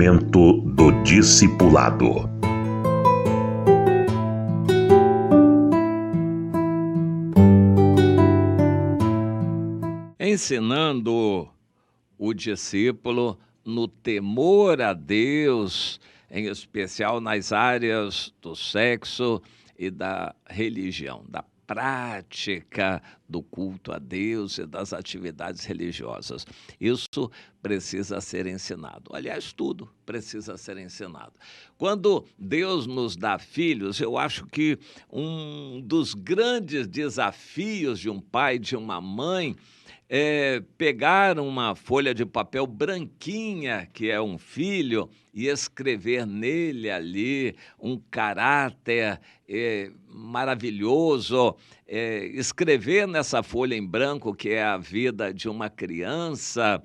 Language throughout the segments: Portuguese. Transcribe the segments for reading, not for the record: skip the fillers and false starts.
Momento do Discipulado. Ensinando o discípulo no temor a Deus, em especial nas áreas do sexo e da religião, da prática do culto a Deus e das atividades religiosas. Isso precisa ser ensinado. Aliás, tudo precisa ser ensinado. Quando Deus nos dá filhos, eu acho que um dos grandes desafios de um pai, de uma mãe, pegar uma folha de papel branquinha, que é um filho, e escrever nele ali um caráter maravilhoso, escrever nessa folha em branco, que é a vida de uma criança,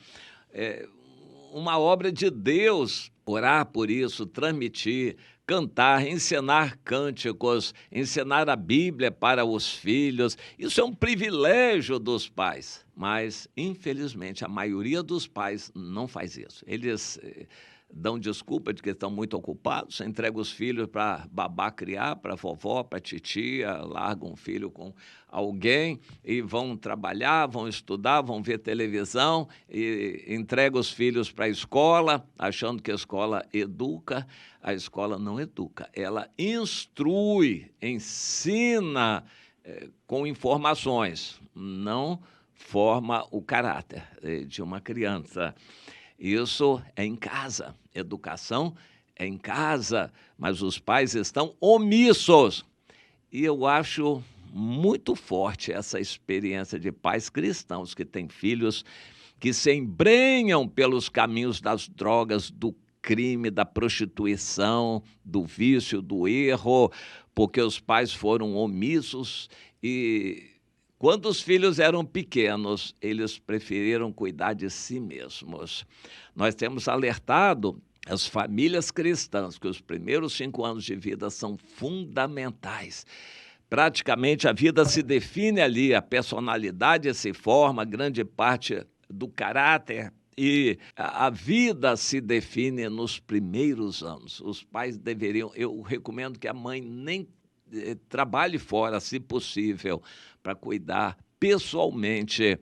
uma obra de Deus, orar por isso, transmitir, cantar, ensinar cânticos, ensinar a Bíblia para os filhos. Isso é um privilégio dos pais, mas, infelizmente, a maioria dos pais não faz isso. Eles dão desculpa de que estão muito ocupados, entregam os filhos para babá criar, para vovó, para titia, largam um filho com alguém e vão trabalhar, vão estudar, vão ver televisão e entregam os filhos para a escola, achando que a escola educa. A escola não educa, ela instrui, ensina com informações, não forma o caráter de uma criança. Isso é em casa, educação é em casa, mas os pais estão omissos. E eu acho muito forte essa experiência de pais cristãos que têm filhos que se embrenham pelos caminhos das drogas, do crime, da prostituição, do vício, do erro, porque os pais foram omissos e quando os filhos eram pequenos, eles preferiram cuidar de si mesmos. Nós temos alertado as famílias cristãs que os primeiros 5 anos de vida são fundamentais. Praticamente a vida se define ali, a personalidade se forma, grande parte do caráter e a vida se define nos primeiros anos. Os pais deveriam, eu recomendo que a mãe nem trabalhe fora, se possível, para cuidar pessoalmente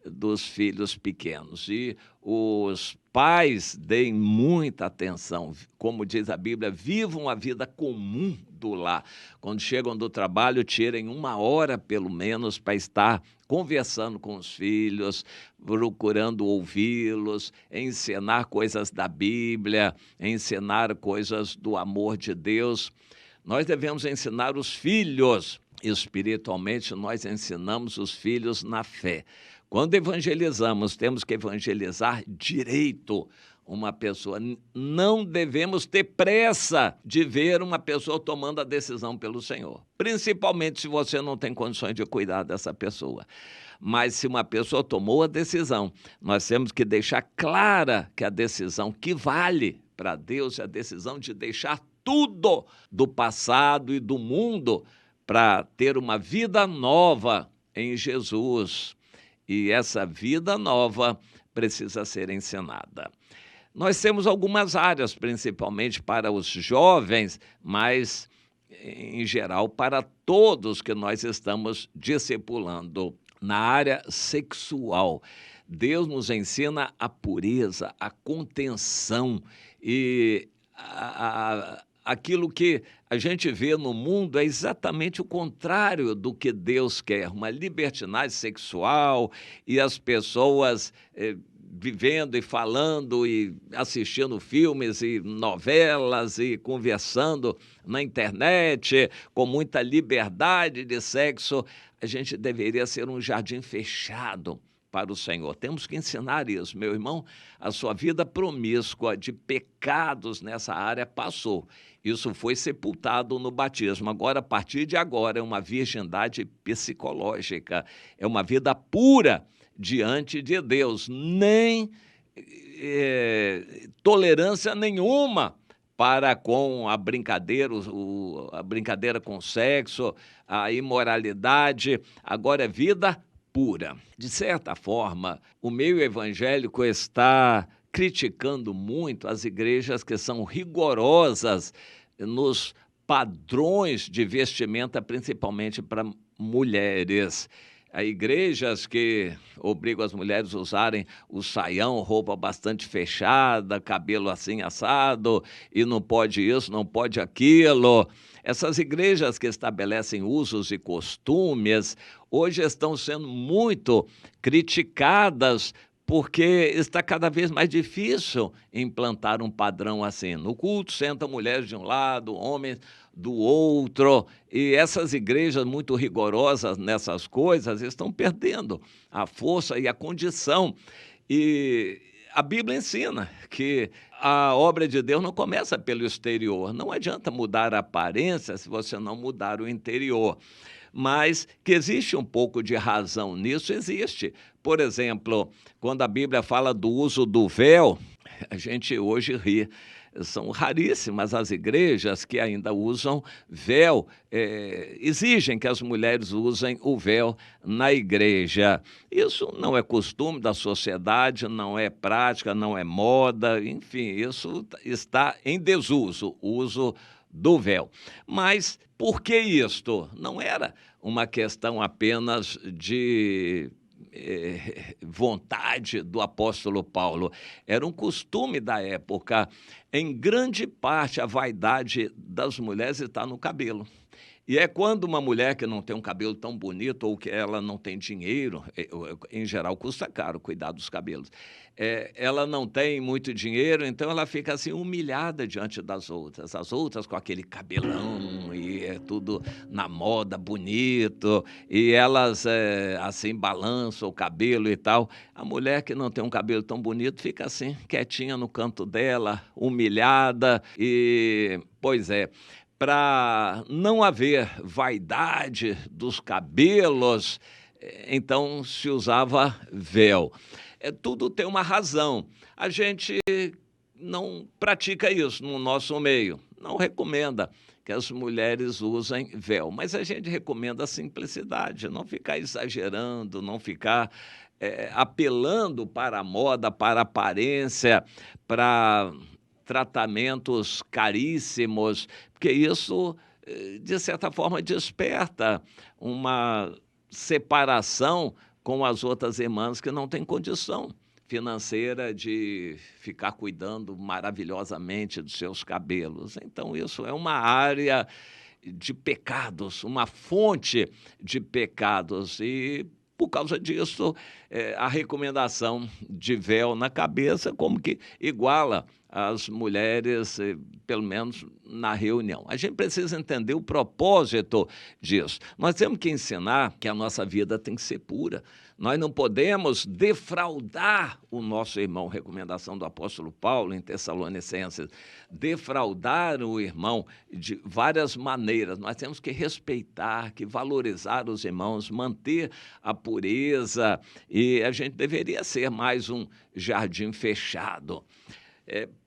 dos filhos pequenos. E os pais deem muita atenção, como diz a Bíblia, vivam a vida comum do lar. Quando chegam do trabalho, tirem 1 hora, pelo menos, para estar conversando com os filhos, procurando ouvi-los, ensinar coisas da Bíblia, ensinar coisas do amor de Deus. Nós devemos ensinar os filhos. Espiritualmente, nós ensinamos os filhos na fé. Quando evangelizamos, temos que evangelizar direito uma pessoa. Não devemos ter pressa de ver uma pessoa tomando a decisão pelo Senhor, principalmente se você não tem condições de cuidar dessa pessoa. Mas se uma pessoa tomou a decisão, nós temos que deixar clara que a decisão que vale para Deus é a decisão de deixar tudo do passado e do mundo para ter uma vida nova em Jesus. E essa vida nova precisa ser ensinada. Nós temos algumas áreas, principalmente para os jovens, mas, em geral, para todos que nós estamos discipulando. Na área sexual, Deus nos ensina a pureza, a contenção e aquilo que a gente vê no mundo é exatamente o contrário do que Deus quer, uma libertinagem sexual e as pessoas vivendo e falando e assistindo filmes e novelas e conversando na internet com muita liberdade de sexo. A gente deveria ser um jardim fechado para o Senhor. Temos que ensinar isso. Meu irmão, a sua vida promíscua de pecados nessa área passou. Isso foi sepultado no batismo. Agora, a partir de agora, é uma virgindade psicológica. É uma vida pura diante de Deus. Nem tolerância nenhuma para com a brincadeira, a brincadeira com o sexo, a imoralidade. Agora é vida pura. De certa forma, o meio evangélico está criticando muito as igrejas que são rigorosas nos padrões de vestimenta, principalmente para mulheres. Há igrejas que obrigam as mulheres a usarem o saião, roupa bastante fechada, cabelo assim assado, e não pode isso, não pode aquilo. Essas igrejas que estabelecem usos e costumes, hoje estão sendo muito criticadas, porque está cada vez mais difícil implantar um padrão assim. No culto sentam mulheres de um lado, homens do outro, e essas igrejas muito rigorosas nessas coisas estão perdendo a força e a condição. E a Bíblia ensina que a obra de Deus não começa pelo exterior. Não adianta mudar a aparência se você não mudar o interior. Mas que existe um pouco de razão nisso, existe. Por exemplo, quando a Bíblia fala do uso do véu, a gente hoje ri. São raríssimas as igrejas que ainda usam véu, exigem que as mulheres usem o véu na igreja. Isso não é costume da sociedade, não é prática, não é moda, enfim, isso está em desuso, o uso do véu. Mas por que isto? Não era uma questão apenas de vontade do apóstolo Paulo, era um costume da época. Em grande parte, a vaidade das mulheres está no cabelo. E é quando uma mulher que não tem um cabelo tão bonito ou que ela não tem dinheiro, em geral custa caro cuidar dos cabelos, ela não tem muito dinheiro, então ela fica assim humilhada diante das outras. As outras com aquele cabelão e é tudo na moda, bonito, e elas assim balançam o cabelo e tal. A mulher que não tem um cabelo tão bonito fica assim, quietinha no canto dela, humilhada e, pois é, para não haver vaidade dos cabelos, então se usava véu. Tudo tem uma razão. A gente não pratica isso no nosso meio, não recomenda que as mulheres usem véu, mas a gente recomenda a simplicidade, não ficar exagerando, não ficar apelando para a moda, para a aparência, para tratamentos caríssimos, porque isso, de certa forma, desperta uma separação com as outras irmãs que não têm condição financeira de ficar cuidando maravilhosamente dos seus cabelos. Então, isso é uma área de pecados, uma fonte de pecados, e por causa disso, a recomendação de véu na cabeça como que iguala as mulheres, pelo menos na reunião. A gente precisa entender o propósito disso. Nós temos que ensinar que a nossa vida tem que ser pura. Nós não podemos defraudar o nosso irmão, recomendação do apóstolo Paulo em Tessalonicenses, defraudar o irmão de várias maneiras. Nós temos que respeitar, que valorizar os irmãos, manter a pureza, e a gente deveria ser mais um jardim fechado.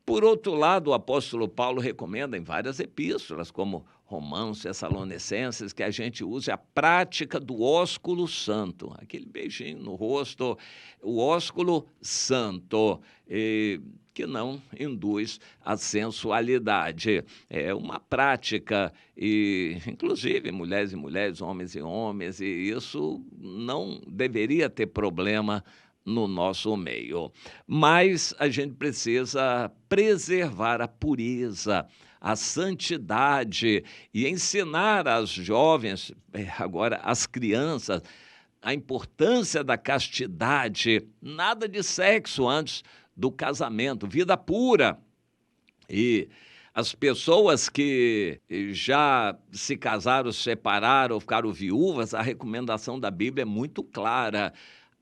Por outro lado, o apóstolo Paulo recomenda em várias epístolas, como Romanos, Tessalonicenses, que a gente use a prática do ósculo santo, aquele beijinho no rosto, o ósculo santo, que não induz a sensualidade. É uma prática, e inclusive mulheres e mulheres, homens e homens, e isso não deveria ter problema no nosso meio. Mas a gente precisa preservar a pureza, a santidade e ensinar às jovens, agora às crianças, a importância da castidade, nada de sexo antes do casamento, vida pura. E as pessoas que já se casaram, se separaram ou ficaram viúvas, a recomendação da Bíblia é muito clara.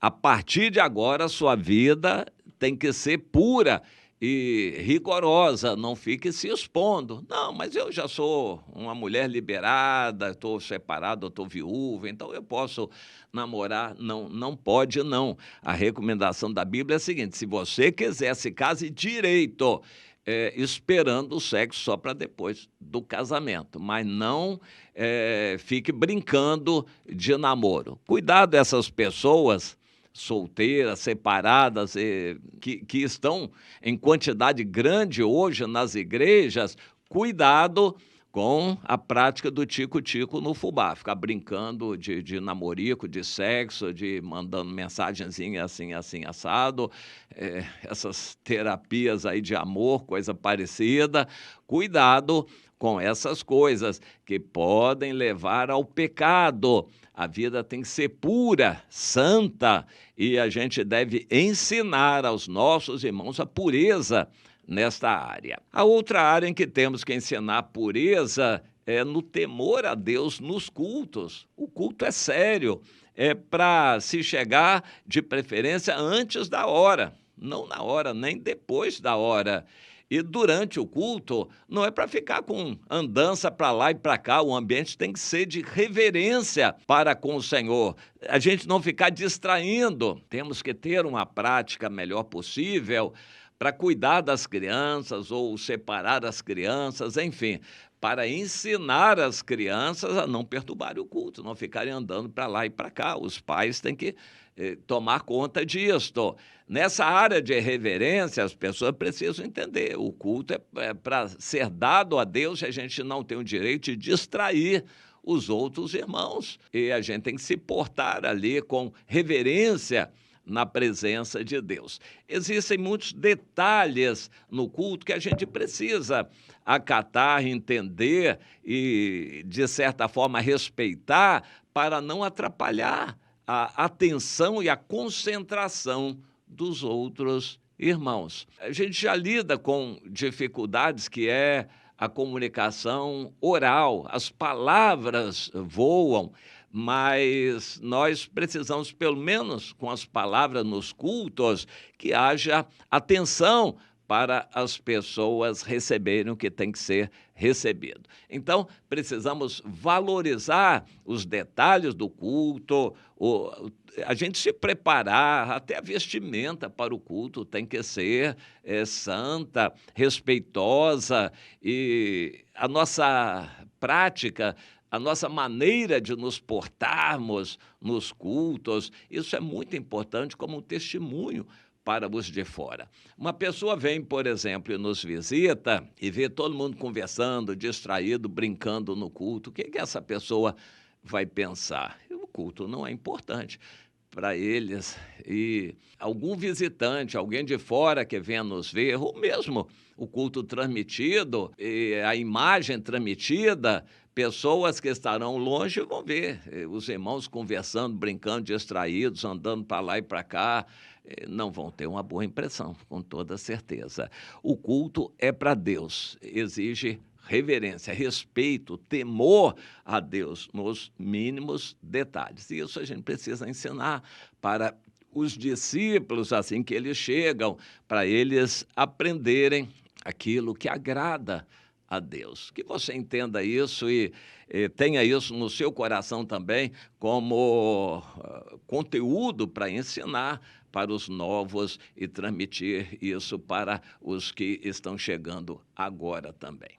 A partir de agora, a sua vida tem que ser pura e rigorosa, não fique se expondo. Não, mas eu já sou uma mulher liberada, estou separada, estou viúva, então eu posso namorar. Não, não pode não. A recomendação da Bíblia é a seguinte: se você quiser, se case direito, esperando o sexo só para depois do casamento, mas não fique brincando de namoro. Cuidado dessas pessoas, solteiras, separadas, que estão em quantidade grande hoje nas igrejas, cuidado com a prática do tico-tico no fubá, ficar brincando de namorico, de sexo, de mandando mensagenzinha assim, assim, assado, essas terapias aí de amor, coisa parecida. Cuidado com essas coisas que podem levar ao pecado. A vida tem que ser pura, santa, e a gente deve ensinar aos nossos irmãos a pureza nesta área. A outra área em que temos que ensinar pureza é no temor a Deus nos cultos. O culto é sério, é para se chegar de preferência antes da hora, não na hora, nem depois da hora. E durante o culto, não é para ficar com andança para lá e para cá, o ambiente tem que ser de reverência para com o Senhor. A gente não ficar distraindo, temos que ter uma prática melhor possível para cuidar das crianças ou separar as crianças, enfim, para ensinar as crianças a não perturbarem o culto, não ficarem andando para lá e para cá. Os pais têm que tomar conta disto. Nessa área de reverência, as pessoas precisam entender, o culto é para ser dado a Deus e a gente não tem o direito de distrair os outros irmãos. E a gente tem que se portar ali com reverência na presença de Deus. Existem muitos detalhes no culto que a gente precisa acatar, entender e, de certa forma, respeitar para não atrapalhar a atenção e a concentração dos outros irmãos. A gente já lida com dificuldades que é a comunicação oral, as palavras voam, mas nós precisamos, pelo menos com as palavras nos cultos, que haja atenção para as pessoas receberem o que tem que ser recebido. Então, precisamos valorizar os detalhes do culto, a gente se preparar, até a vestimenta para o culto tem que ser santa, respeitosa, e a nossa prática, a nossa maneira de nos portarmos nos cultos, isso é muito importante como um testemunho para os de fora. Uma pessoa vem, por exemplo, e nos visita e vê todo mundo conversando, distraído, brincando no culto. O que essa pessoa vai pensar? O culto não é importante para eles. E algum visitante, alguém de fora que venha nos ver, ou mesmo o culto transmitido, e a imagem transmitida, pessoas que estarão longe vão ver os irmãos conversando, brincando, distraídos, andando para lá e para cá, não vão ter uma boa impressão, com toda certeza. O culto é para Deus, exige reverência, respeito, temor a Deus nos mínimos detalhes. E isso a gente precisa ensinar para os discípulos, assim que eles chegam, para eles aprenderem aquilo que agrada a Deus. Que você entenda isso e tenha isso no seu coração também como conteúdo para ensinar para os novos e transmitir isso para os que estão chegando agora também.